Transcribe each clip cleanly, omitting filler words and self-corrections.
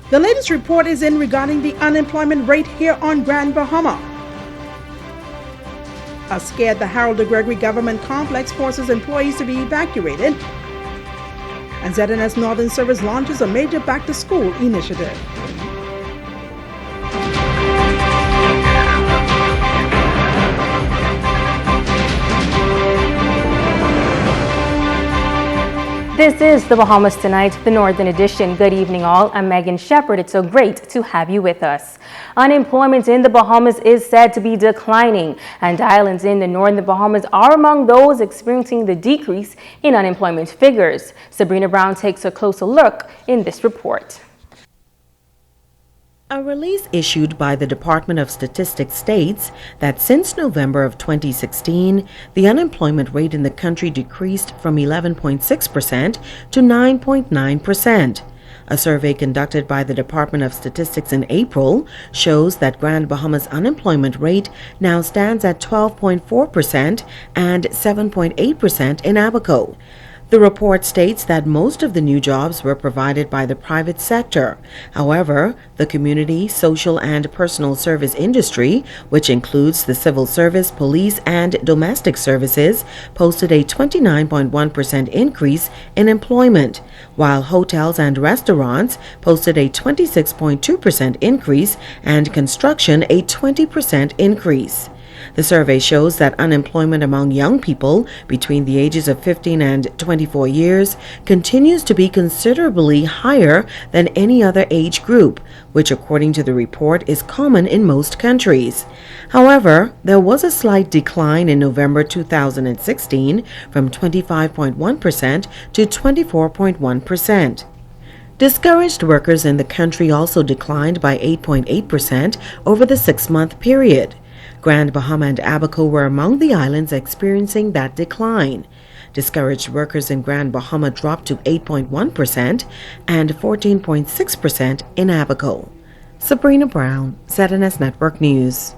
The latest report is in regarding the unemployment rate here on Grand Bahama. A scared the Harold de Gregory Government Complex forces employees to be evacuated. And ZNS Northern Service launches a major back-to-school initiative. This is the Bahamas Tonight, the Northern Edition. Good evening, all. I'm Megan Shepard. It's so great to have you with us. Unemployment in the Bahamas is said to be declining, and islands in the northern Bahamas are among those experiencing the decrease in unemployment figures. Sabrina Brown takes a closer look in this report. A release issued by the Department of Statistics states that since November of 2016, the unemployment rate in the country decreased from 11.6% to 9.9%. A survey conducted by the Department of Statistics in April shows that Grand Bahama's unemployment rate now stands at 12.4% and 7.8% in Abaco. The report states that most of the new jobs were provided by the private sector. However, the community, social, and personal service industry, which includes the civil service, police, and domestic services, posted a 29.1% increase in employment, while hotels and restaurants posted a 26.2% increase and construction a 20% increase. The survey shows that unemployment among young people between the ages of 15 and 24 years continues to be considerably higher than any other age group, which according to the report is common in most countries. However, there was a slight decline in November 2016 from 25.1% to 24.1%. Discouraged workers in the country also declined by 8.8% over the 6-month period. Grand Bahama and Abaco were among the islands experiencing that decline. Discouraged workers in Grand Bahama dropped to 8.1% and 14.6% in Abaco. Sabrina Brown, ZNS Network News.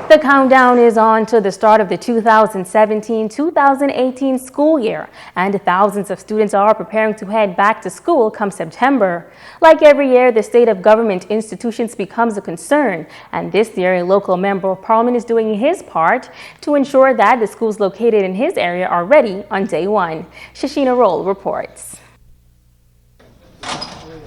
The countdown is on to the start of the 2017-2018 school year, and thousands of students are preparing to head back to school come September. Like every year, the state of government institutions becomes a concern, and this year a local member of parliament is doing his part to ensure that the schools located in his area are ready on day one. Shashina Roll reports.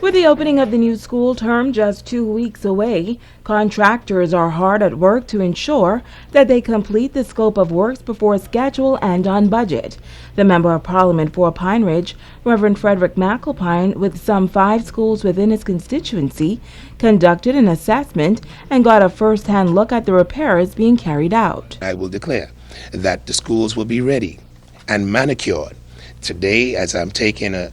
With the opening of the new school term just 2 weeks away, contractors are hard at work to ensure that they complete the scope of works before schedule and on budget. The Member of Parliament for Pine Ridge, Reverend Frederick McAlpine, with some 5 schools within his constituency, conducted an assessment and got a first-hand look at the repairs being carried out. I will declare that the schools will be ready and manicured. Today, as I'm taking a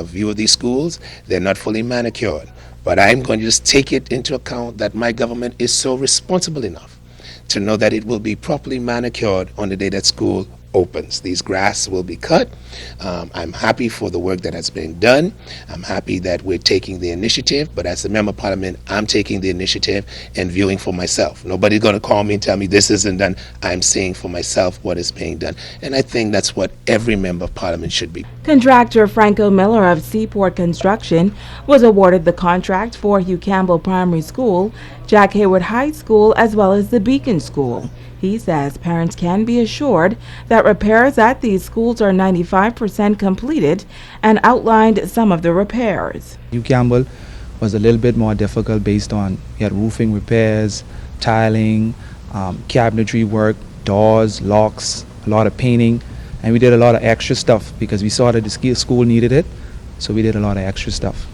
view of these schools, they're not fully manicured. But I'm going to just take it into account that my government is so responsible enough to know that it will be properly manicured on the day that school opens. These grass will be cut. I'm happy for the work that has been done. I'm happy that we're taking the initiative, but as the Member of Parliament, I'm taking the initiative and viewing for myself. Nobody's going to call me and tell me this isn't done. I'm seeing for myself what is being done. And I think that's what every Member of Parliament should be. Contractor Franco Miller of Seaport Construction was awarded the contract for Hugh Campbell Primary School, Jack Hayward High School, as well as the Beacon School. He says parents can be assured that repairs at these schools are 95% completed and outlined some of the repairs. Hugh Campbell was a little bit more difficult based on we had roofing repairs, tiling, cabinetry work, doors, locks, a lot of painting, and we did a lot of extra stuff because we saw that the school needed it, so we did a lot of extra stuff.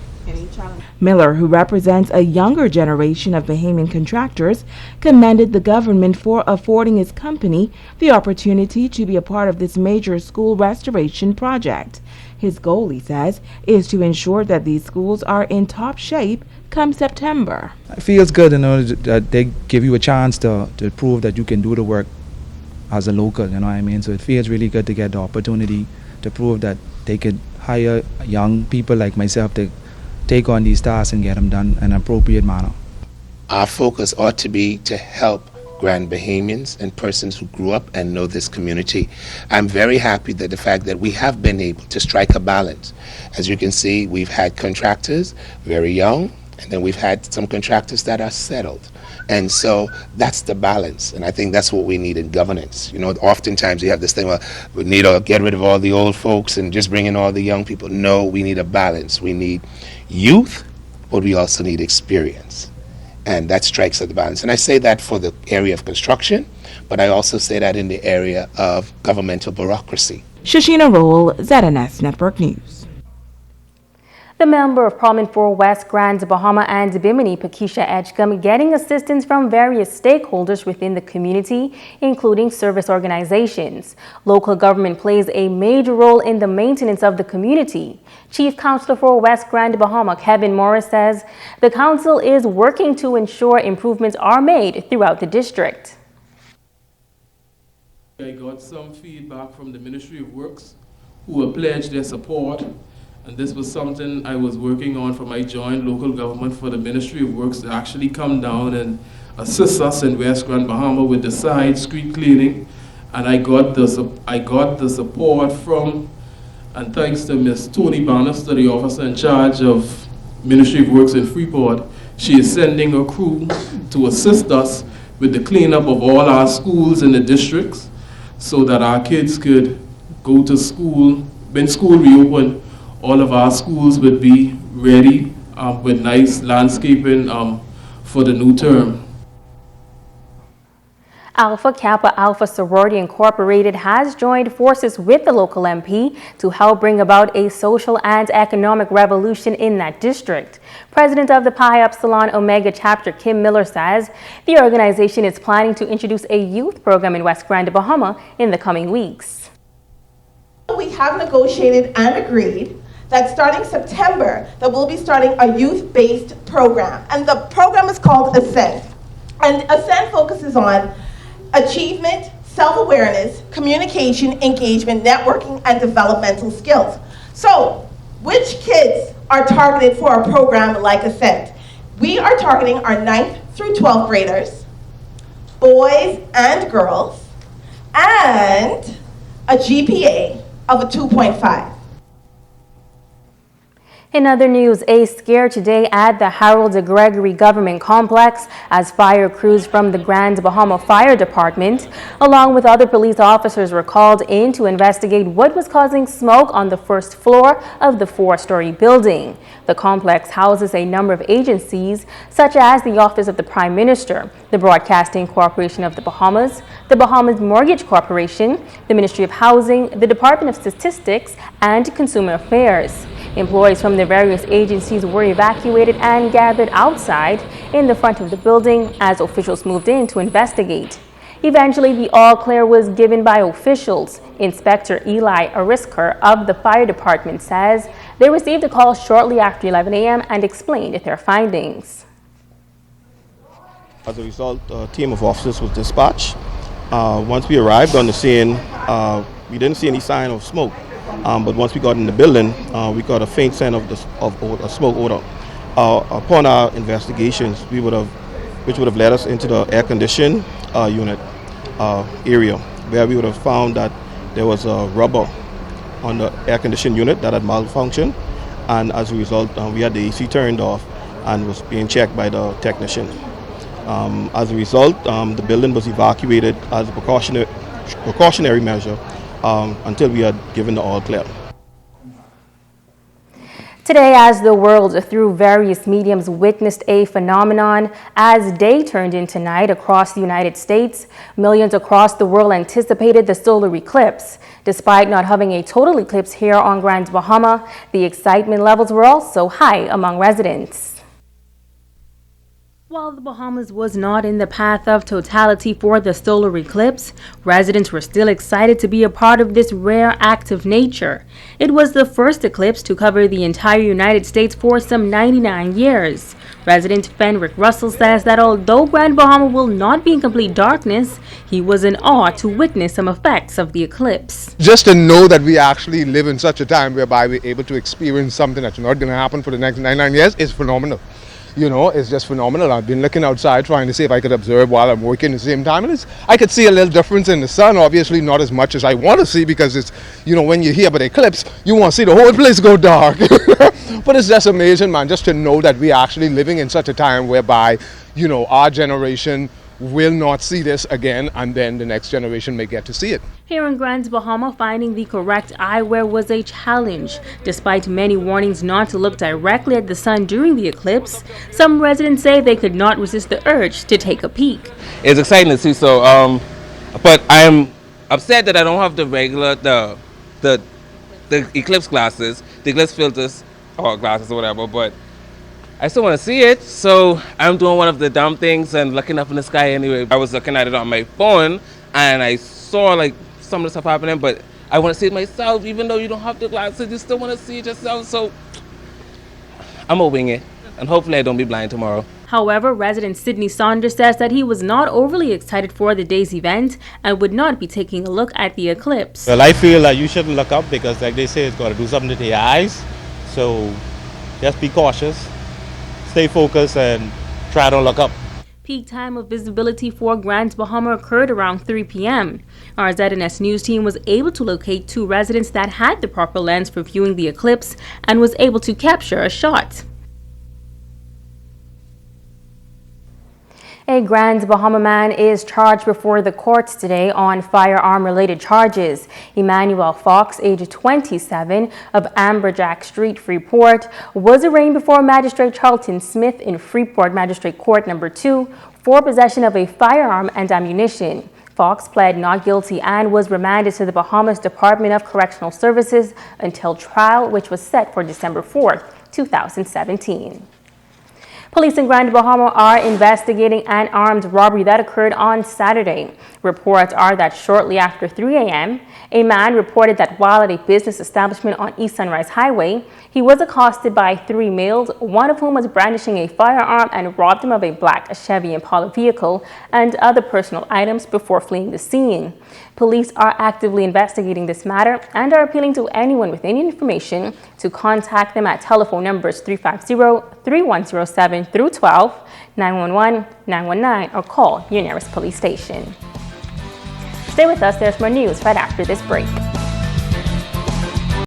Miller, who represents a younger generation of Bahamian contractors, commended the government for affording his company the opportunity to be a part of this major school restoration project. His goal, he says, is to ensure that these schools are in top shape come September. It feels good, that they give you a chance to prove that you can do the work as a local, you know what I mean? So it feels really good to get the opportunity to prove that they could hire young people like myself to take on these tasks and get them done in an appropriate manner. Our focus ought to be to help Grand Bahamians and persons who grew up and know this community. I'm very happy that the fact that we have been able to strike a balance. As you can see, we've had contractors very young, and then we've had some contractors that are settled. And so that's the balance, and I think that's what we need in governance. You know, oftentimes you have this thing, well, we need to get rid of all the old folks and just bring in all the young people. No, we need a balance. We need youth, but we also need experience. And that strikes at the balance. And I say that for the area of construction, but I also say that in the area of governmental bureaucracy. Shashina Roll, ZNS Network News. The Member of Parliament for West Grand Bahama and Bimini, Pakisha Edgecombe, getting assistance from various stakeholders within the community, including service organizations. Local government plays a major role in the maintenance of the community. Chief Counsellor for West Grand Bahama, Kevin Morris, says the council is working to ensure improvements are made throughout the district. I got some feedback from the Ministry of Works, who have pledged their support. And this was something I was working on for my joint local government for the Ministry of Works to actually come down and assist us in West Grand Bahama with the side street cleaning. And I got the support from, and thanks to Ms. Tony Bannister, the officer in charge of Ministry of Works in Freeport, she is sending a crew to assist us with the cleanup of all our schools in the districts so that our kids could go to school. When school reopened, all of our schools would be ready with nice landscaping for the new term. Alpha Kappa Alpha Sorority Incorporated has joined forces with the local MP to help bring about a social and economic revolution in that district. President of the Pi Epsilon Omega chapter, Kim Miller, says the organization is planning to introduce a youth program in West Grand Bahama in the coming weeks. We have negotiated and agreed that starting September, that we'll be starting a youth-based program. And the program is called Ascend. And Ascend focuses on achievement, self-awareness, communication, engagement, networking, and developmental skills. So, which kids are targeted for a program like Ascend? We are targeting our 9th through 12th graders, boys and girls, and a GPA of a 2.5. In other news, a scare today at the Harold de Gregory Government Complex as fire crews from the Grand Bahama Fire Department, along with other police officers, were called in to investigate what was causing smoke on the first floor of the 4-story building. The complex houses a number of agencies, such as the Office of the Prime Minister, the Broadcasting Corporation of the Bahamas Mortgage Corporation, the Ministry of Housing, the Department of Statistics, and Consumer Affairs. Employees from the various agencies were evacuated and gathered outside in the front of the building as officials moved in to investigate. Eventually, the all-clear was given by officials. Inspector Eli Arisker of the fire department says they received a call shortly after 11 a.m. and explained their findings. As a result, a team of officers was dispatched. Once we arrived on the scene, we didn't see any sign of smoke. But once we got in the building, we got a faint scent of a smoke odor. Upon our investigations, which would have led us into the air conditioning unit area, where we would have found that there was a rubber on the air conditioning unit that had malfunctioned, and as a result, we had the AC turned off and was being checked by the technician. As a result, the building was evacuated as a precautionary measure until we had given the all clear. Today, as the world through various mediums witnessed a phenomenon as day turned into night across the United States, millions across the world anticipated the solar eclipse. Despite not having a total eclipse here on Grand Bahama, the excitement levels were also high among residents. While the Bahamas was not in the path of totality for the solar eclipse, residents were still excited to be a part of this rare act of nature. It was the first eclipse to cover the entire United States for some 99 years. Resident Fenric Russell says that although Grand Bahama will not be in complete darkness, he was in awe to witness some effects of the eclipse. Just to know that we actually live in such a time whereby we're able to experience something that's not going to happen for the next 99 years is phenomenal. you know, is just phenomenal. I've been looking outside trying to see if I could observe while I'm working at the same time, and I could see a little difference in the sun. Obviously not as much as I want to see, because it's, you know, when you hear about eclipse, you want to see the whole place go dark. But it's just amazing, man, just to know that we're actually living in such a time whereby, you know, our generation will not see this again, and then the next generation may get to see it. Here in Grand Bahama, finding the correct eyewear was a challenge. Despite many warnings not to look directly at the sun during the eclipse, some residents say they could not resist the urge to take a peek. It's exciting to see, so but I'm upset that I don't have the regular the eclipse glasses, the eclipse filters or glasses or whatever, but I still want to see it, so I'm doing one of the dumb things and looking up in the sky anyway. I was looking at it on my phone and I saw like some of the stuff happening, but I want to see it myself. Even though you don't have the glasses, you still want to see it yourself, so I'm gonna wing it and hopefully I don't be blind tomorrow. However, resident Sidney Saunders says that he was not overly excited for the day's event and would not be taking a look at the eclipse. Well, I feel that you shouldn't look up because, like they say, it's got to do something to your eyes, so just be cautious. Stay focused and try to look up. Peak time of visibility for Grand Bahama occurred around 3 p.m. Our ZNS News team was able to locate 2 residents that had the proper lens for viewing the eclipse and was able to capture a shot. A Grand Bahama man is charged before the courts today on firearm-related charges. Emmanuel Fox, age 27, of Amberjack Street, Freeport, was arraigned before Magistrate Charlton Smith in Freeport Magistrate Court No. 2 for possession of a firearm and ammunition. Fox pled not guilty and was remanded to the Bahamas Department of Correctional Services until trial, which was set for December 4th, 2017. Police in Grand Bahama are investigating an armed robbery that occurred on Saturday. Reports are that shortly after 3 a.m., a man reported that while at a business establishment on East Sunrise Highway, he was accosted by 3 males, one of whom was brandishing a firearm, and robbed him of a black Chevy Impala vehicle and other personal items before fleeing the scene. Police are actively investigating this matter and are appealing to anyone with any information to contact them at telephone numbers 350-3107-12, 911-919, or call your nearest police station. Stay with us, there's more news right after this break.